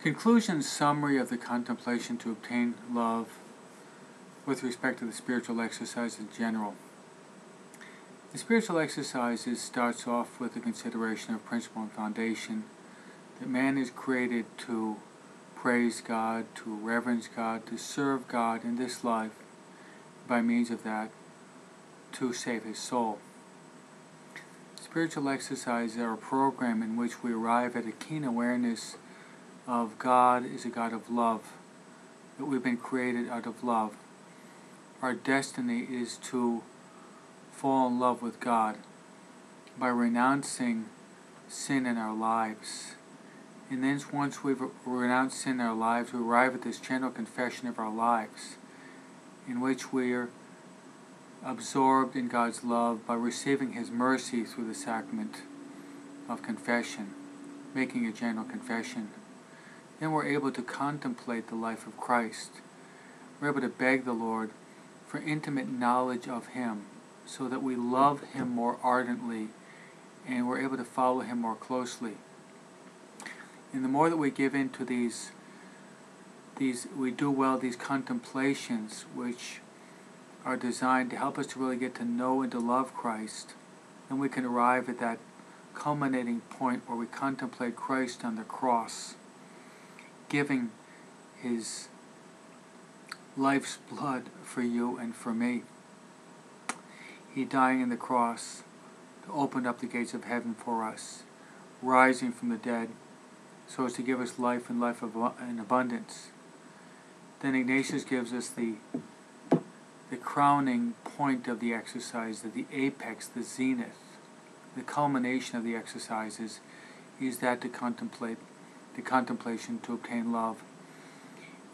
Conclusion summary of the contemplation to obtain love with respect to the spiritual exercise in general. The spiritual exercises starts off with the consideration of principle and foundation, that man is created to praise God, to reverence God, to serve God in this life, by means of that, to save his soul. Spiritual exercises are a program in which we arrive at a keen awareness of God is a God of love, that we've been created out of love. Our destiny is to fall in love with God by renouncing sin in our lives. And then once we've renounced sin in our lives, we arrive at this general confession of our lives, in which we are absorbed in God's love by receiving His mercy through the sacrament of confession, making a general confession. Then we're able to contemplate the life of Christ. We're able to beg the Lord for intimate knowledge of Him, so that we love Him more ardently and we're able to follow Him more closely. And the more that we give in to these contemplations, which are designed to help us to really get to know and to love Christ, then we can arrive at that culminating point where we contemplate Christ on the cross, giving His life's blood for you and for me. He dying on the cross to open up the gates of heaven for us, rising from the dead so as to give us life and life in abundance. Then Ignatius gives us the crowning point of the exercise, the apex, the zenith, the culmination of the exercises is that to contemplate, the contemplation to obtain love.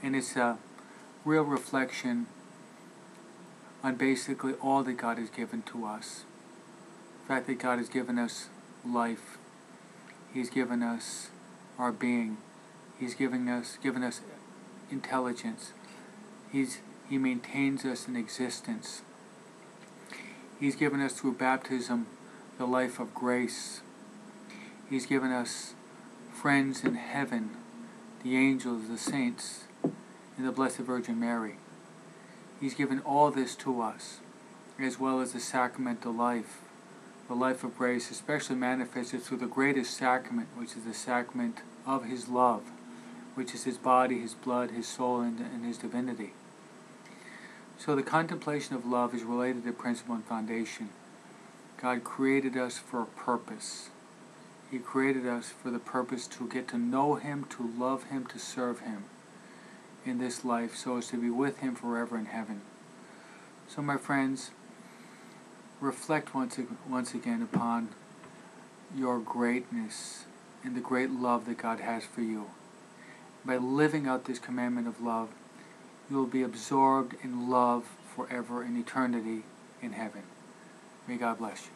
And it's a real reflection on basically all that God has given to us. The fact that God has given us life, He's given us our being, He's given us intelligence, He maintains us in existence. He's given us through baptism the life of grace. He's given us friends in heaven, the angels, the saints, and the Blessed Virgin Mary. He's given all this to us, as well as the sacramental life. The life of grace especially manifested through the greatest sacrament, which is the sacrament of His love, which is His body, His blood, His soul, and His divinity. So the contemplation of love is related to principle and foundation. God created us for a purpose. He created us for the purpose to get to know Him, to love Him, to serve Him in this life, so as to be with Him forever in heaven. So my friends, reflect once again upon your greatness and the great love that God has for you. By living out this commandment of love, you will be absorbed in love forever in eternity in heaven. May God bless you.